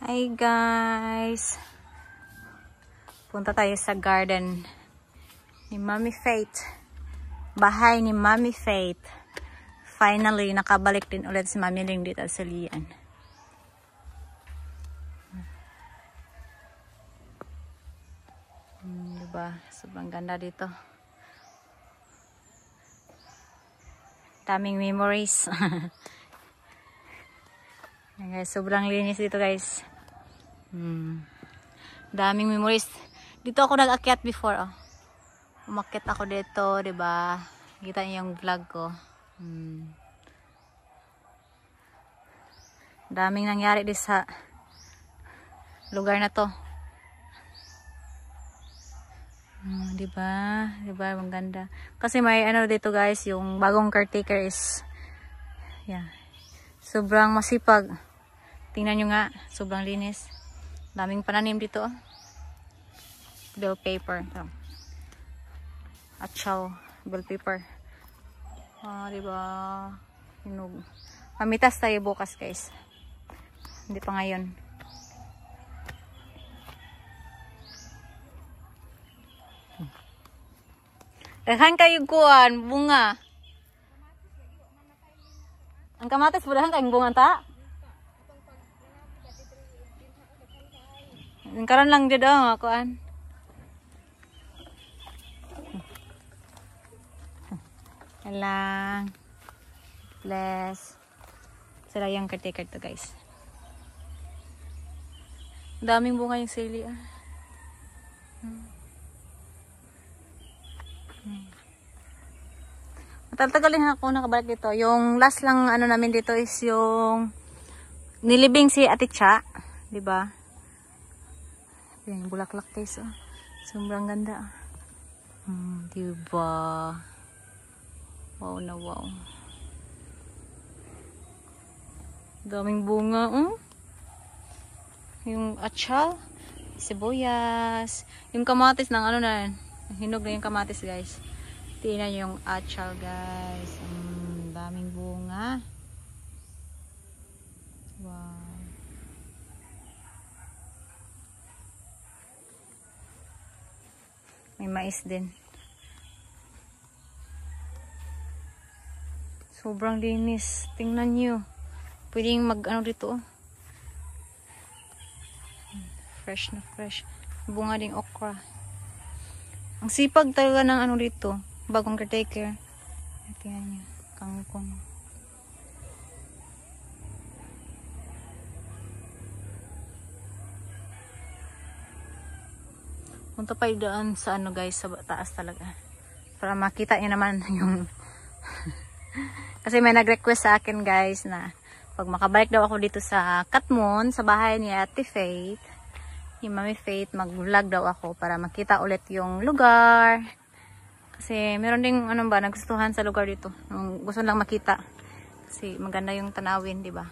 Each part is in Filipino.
Hi guys! Punta tayo sa garden ni Mommy Faith. Bahay ni Mommy Faith. Finally, nakabalik din ulit si Mami Ling dito sa Lian. Diba? Sobrang ganda dito. Daming memories. Guys, sobrang linis dito guys. Daming memories. Dito ako nag-akyat before. Oh. Umakyat ako dito, 'di ba? Kita niyo yung vlog ko. Daming nangyari dito sa lugar na to. 'Di ba? 'Di ba? Ang ganda. Kasi may ano dito guys, yung bagong caretaker is sobrang masipag. Tingnan nyo nga, sobrang linis. Daming pananim dito. Oh. Bell paper. Atsaw, bell paper. Diba? Hinog. Pamitas tayo bukas guys. Hindi pa ngayon. Daghan kayo kuan, bunga. Ang kamatis budahan kayong bunga ta? Karon lang dito nga kuan. Lang. Bless. Sila yung caretaker to guys. Daming bunga yung sili ah. Matagal-tagal ako nakabalik dito. Yung last lang ano namin dito is yung nilibing si Ate Cha, 'di ba? Yung bulaklak guys, oh. Sobrang ganda. 'Di ba? Wow na wow. Daming bunga, Yung atchal, sibuyas, yung kamatis ng ano na, hinog na yung kamatis guys. Tingnan nyo yung atchal guys. Daming bunga. Wow. May mais din. Sobrang linis. Tingnan nyo. Pwedeng mag ano dito. Fresh na fresh. Bunga ding okra. Ang sipag talaga ng ano dito. Bagong caretaker. Tingnan nyo. Kangkong. Punta pa daan sa ano guys. Sa taas talaga. Para makita nyo naman yung... Kasi may nag-request sa akin guys na pag makabalik daw ako dito sa Katmon, sa bahay ni Ate Faith, ni Mommy Faith, mag-vlog daw ako para makita ulit yung lugar. Kasi meron ding ano ba, nagustuhan sa lugar dito. Gusto lang makita. Kasi maganda yung tanawin, di ba?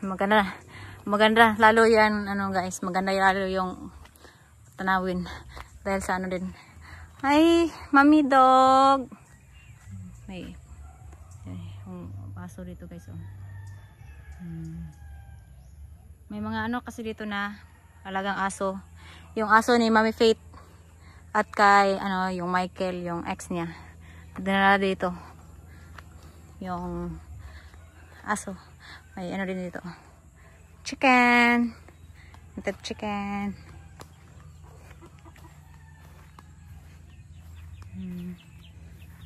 Maganda lalo yan, ano guys, maganda lalo yung tanawin. Dahil sa ano din. Ay, Mami Dog! May paso dito guys, oh. May mga ano kasi dito na alagang aso. Yung aso ni Mommy Faith at kay ano yung Michael, yung ex niya. Dinala dito. Yung aso. May ano din dito. Chicken. Native chicken.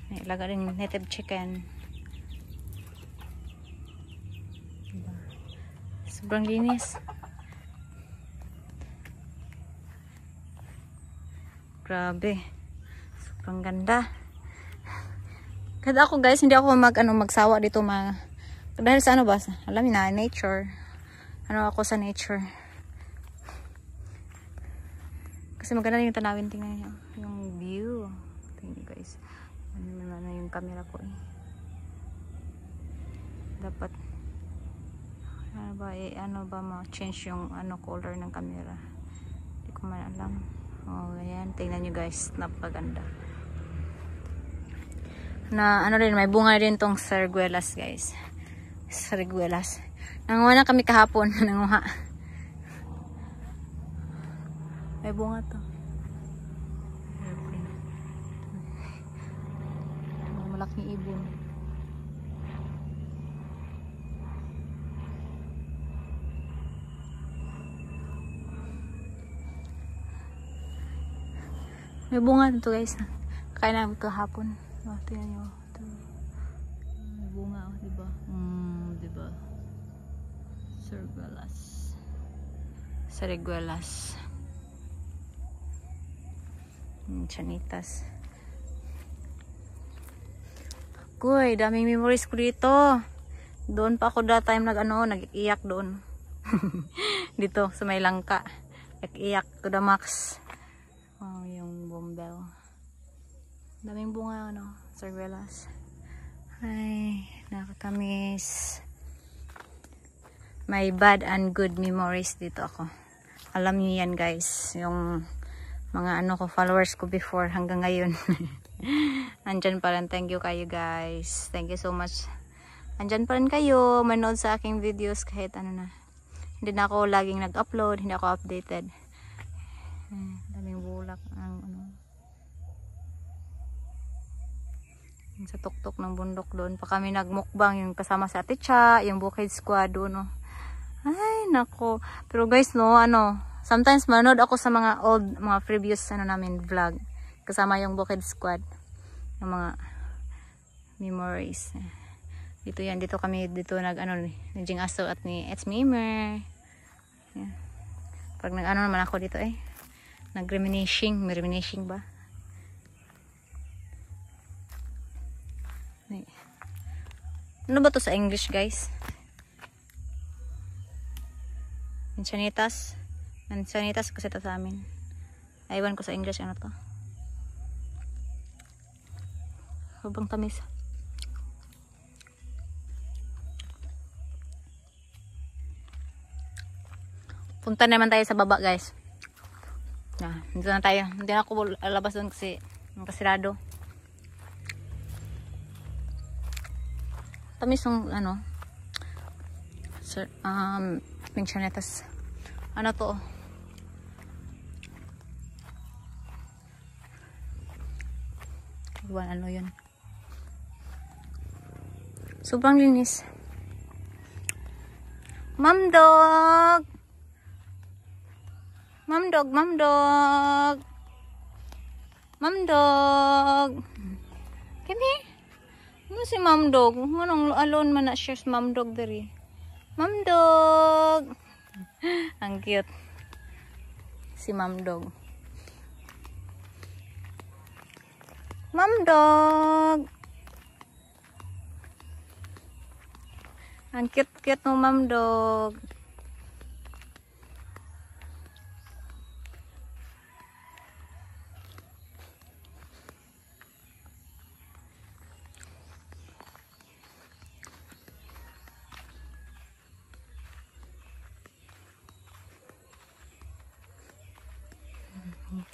May ilaga rin native chicken. Sobrang linis. Grabe. Sobrang ganda. Kada ako guys, hindi ako magsawa dito dahil sa ano ba? Alam niyo na, nature. Ano ako sa nature. Kasi maganda yung tanawin, tingnan niyo. Yung view. Tingnan niyo guys. Ano yung camera ko eh. Dapat ano ba ma-change yung ano color ng camera. Hindi ko man alam. Oh, ayan. Tingnan nyo guys. Napakaganda. Na ano rin, may bunga rin tong sarguelas guys. Sarguelas. Nanguha na kami kahapon. Nanguha. May bunga to. Malaking ibon. May bunga dito guys. Kakain namin kahapon. Oh, tingnan nyo. Ito. May bunga, oh, diba? Diba? Sariguelas. Chanitas. Kuy, daming memories ko dito. Doon pa ako that time nag-iyak doon. Dito sa may langka. Nag-iyak to the max. Oh, yung bombel. Daming bunga, sariguelas. Ay, nakakamiss. May bad and good memories dito ako. Alam niyo yan guys, yung mga followers ko before hanggang ngayon. Andyan pa rin. Thank you kayo guys. Thank you so much. Andyan pa rin kayo. Manood sa aking videos kahit na. Hindi na ako laging nag-upload. Hindi ako updated. Daming bulak ang sa tuktok ng bundok doon pa kami nagmukbang yung kasama sa Ate Cha, yung Bukid Squad doon. Ay nako, pero guys sometimes manood ako sa mga previous namin vlog kasama yung Bukid Squad, yung mga memories. Dito kami ni Jing Aso at ni It's Mimer. Yan. Pag naman ako dito nag-reminiscing ba? Ano ba to sa English guys? Manzanitas kasi ito sa amin. Aywan ko sa English ano to. Sobrang tamis. Punta naman tayo sa baba guys. Dito na tayo. Hindi na ako lalabas doon kasi nakasirado. Tamis yung Manzanitas. Ano to? Iwan yun. Sobrang linis. Mom dog. Mom dog. Come here. Ano si Mom dog? Anong alone man na siya si Mom dog dari. Mom dog. Ang cute. Si Mom dog. Mom dog. Ang cute ng Mom dog.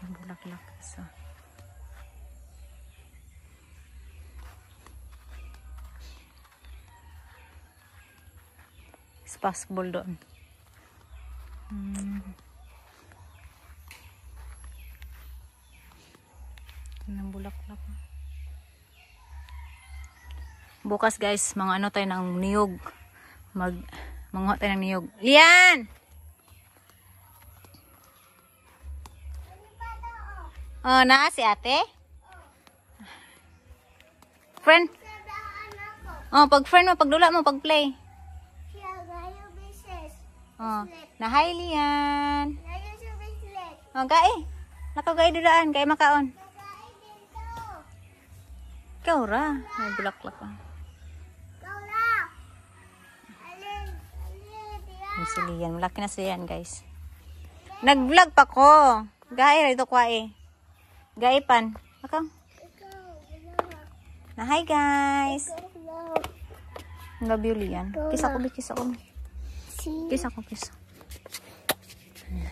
Bulaklak isa. It's possible doon. Ang bulaklak. Bukas guys, mga tayo ng niyog. Manguha tayo ng niyog. Lian! Oh, na si ate? Friend? Oh, pag friend mo, pag dula mo, pag play. Oh, na hi Lian. Oh, gai. Nakagai dulaan, gai makaon. Ikaw ra, may bulaklak pa. Si Lian, malaki na si Lian guys. Nag-vlog pa ko. Gai ra ito kwa Gaipan. Ako. Na hi guys. Love you Lian. Kiss ako. Kiss ako.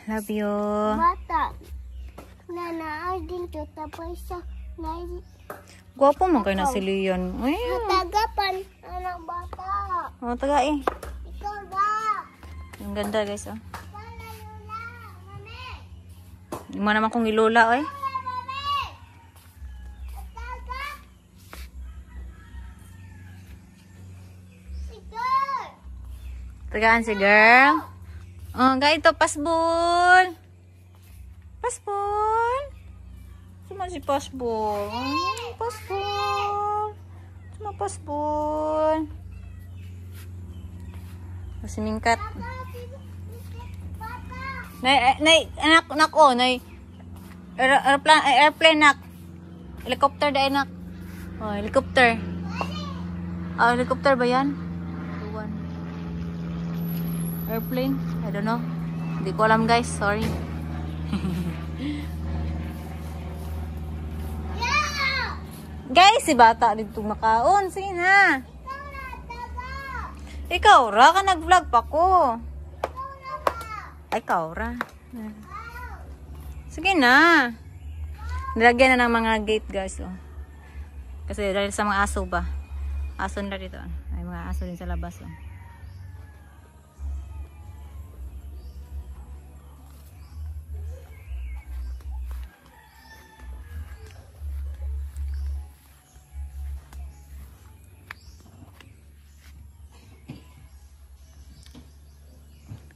Love you. Bata. Nana, din to tapos sa Gwapo man kayo na si Lian. Tagapan anak bata. Oh, taga Ikaw Ang ganda guys, oh. Hindi mo naman kong ilula, eh. Tagaan si girl. Oh, guys, ito, pasbol. Pasbol. Suma si pasbol. Pasbol. Suma pasbol. Kasi mingkat. Nay, anak oh, nay. Airplane nak. Helicopter dai nak. Oh, helicopter. Ah, helicopter ba yan? Airplane? I don't know. Hindi ko alam guys, sorry. Guys, si bata dito makaon. Sige na. Ikaw ra ka nag-vlog pa ko. Ay, ikaw ra. Sige na. Nilagyan na ng mga gate guys. Oh. Kasi dahil sa mga aso ba. Aso na dito. Ay, mga aso din sa labas. Oh.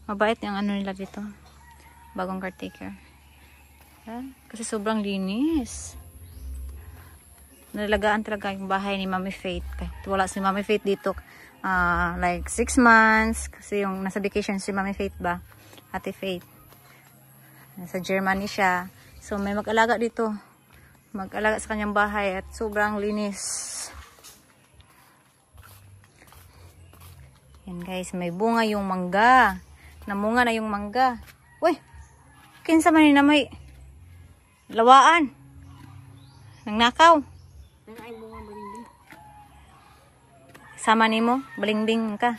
Mabait yung ano nila dito. Bagong caretaker. Kasi sobrang linis. Nalagaan talaga yung bahay ni Mami Faith. Wala si Mami Faith dito like 6 months. Kasi yung nasa vacation si Mami Faith ba? Ate Faith. Nasa Germany siya. So may mag-alaga dito. Mag-alaga sa kanyang bahay at sobrang linis. Yan guys, may bunga yung mangga. Namunga na yung mangga. Uy! Kinsa man ni na may lawaan. Nangnakaw. Sama ni mo, balingbing ka.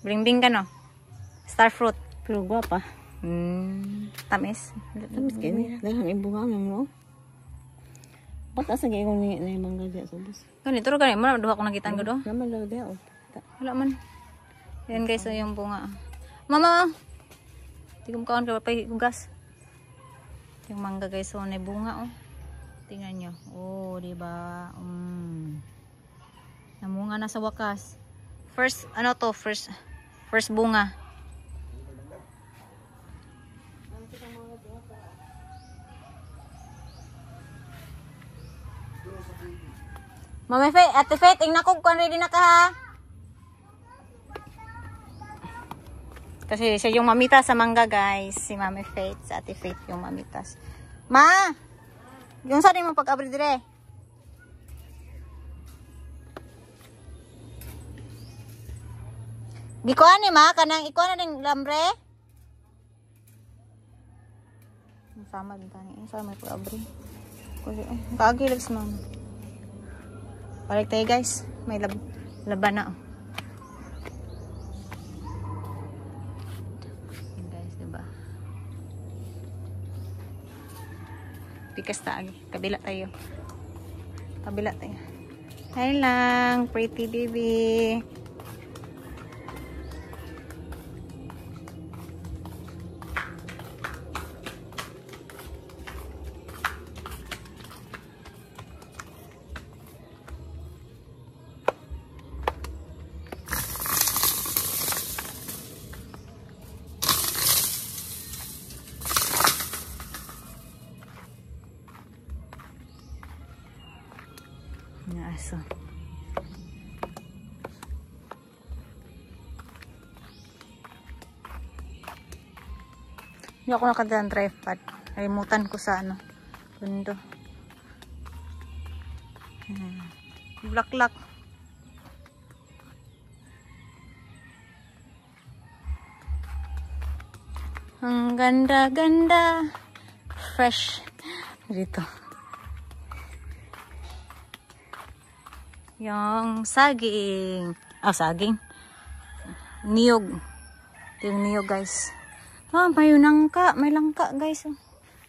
Balingbing ka no? Star fruit. Pero guwapa. Tamis. Tamis kayo niya. Dahil ang ibunga mo. Ba't asa kayo ni mangga diya sa bus? Ganito ro ganito. Muna duha ko nakitaan ko do. Naman lang diya. Wala man. Yan guys, yung bunga. Mama! Tigong kaon ka pa hugas. Yung mangga guys, so may bunga oh. Tingnan nyo. Oh, diba? Namunga na sa wakas. First, ano to? First bunga. Mami Faith, Ate Faith, tingnan ko kung ready na ka ha. Kasi siya yung mamita sa mangga guys. Si Mami Faith, sa Ate Faith yung mamitas. Ma! Yung saan mo pag-abri dire? Di ko ani ma, kanang ikaw na ng lambre? Sama din tani. Saan may pag-abri? Kaagilag sa mama. Balik tayo guys. May laban na oh. Pikas tayo. Kabila tayo. Kabila tayo. Hi lang, pretty baby. Aso. Hindi ako nakadaan tripod. Kalimutan ko sa ano. Pundo. Black. Ang ganda-ganda. Fresh. Dito. Yung saging. Saging. Niyog. Ito yung niyog guys. May langka. May langka guys.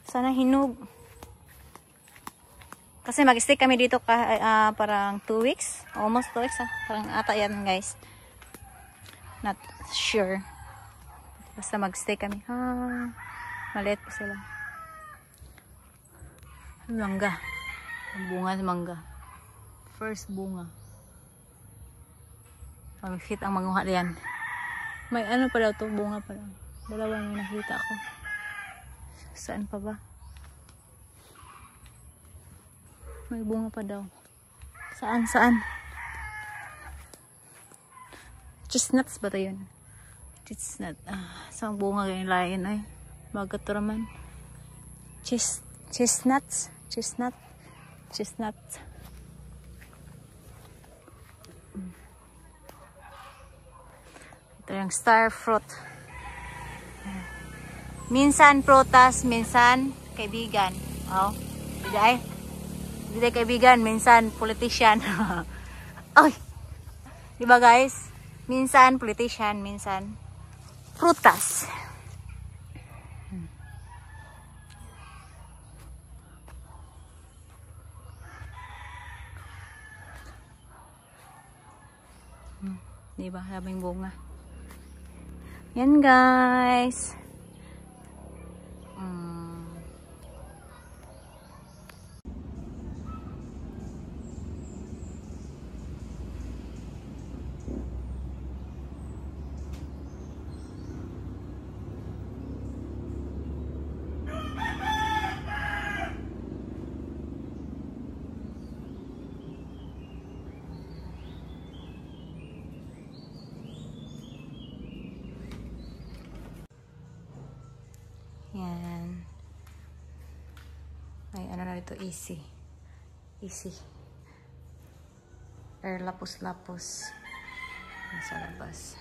Sana hinog. Kasi mag-stay kami dito parang 2 weeks. Almost 2 weeks. Parang ata yan guys. Not sure. Basta magstay kami. Maliit pa sila. Mangga. Ang bunga ng mangga. First bunga. Pamikit ang manguha yan. May ano pa daw to, bunga pa lang. Dalawa na nakita ko. Saan pa ba? May bunga pa daw. Saan? Chestnuts ba ito yun? Chestnut. Saan bunga ganyan lain ay? Bagat to raman. Chestnuts. Ito yung star fruit. Minsan prutas, minsan kaibigan. Hindi kaibigan, minsan politician. Ay! Diba guys? Minsan politician, minsan prutas. Diba? Daming bunga. Yan guys. Yan. Ay, ano na dito? Easy. Air lapos-lapos. Sa labas.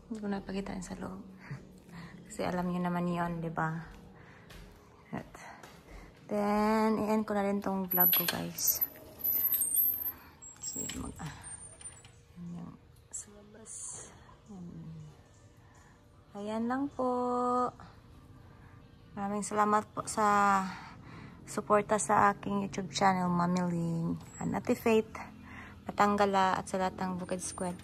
Hindi ko napagitaan sa loob. Kasi alam niyo naman yun, di ba? Then, i-end ko na rin tong vlog ko, guys. So, sa labas. Ayan lang po. Maraming salamat po sa suporta sa aking YouTube channel, Mamiling, Ate Faith, Patanggala, at sa lahat ng Bukid Squad.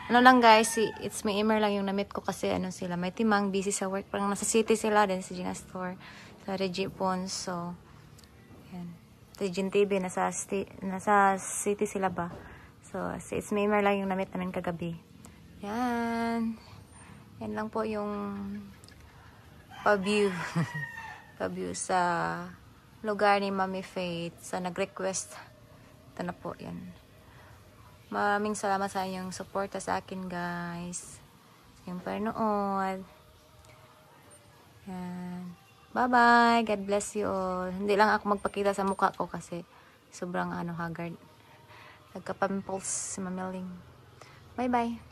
Ano lang guys, it's my Emer lang yung na-meet ko kasi ano sila, may timang busy sa work. Parang nasa city sila, din sa Gina Store, sa Reggie Pons. So, yan. Regine TV, nasa city sila ba? So, it's my Emer lang yung na-meet namin kagabi. Yan. Yan lang po yung pa-view. Pa-view sa lugar ni Mami Faith. Sa nag-request. Ito na po yan. Maraming salamat sa inyong suporta sa akin, guys. Yung panood. Yan. Bye-bye. God bless you all. Hindi lang ako magpakita sa mukha ko kasi sobrang haggard. Nagka-pimples si Mamiling. Bye-bye.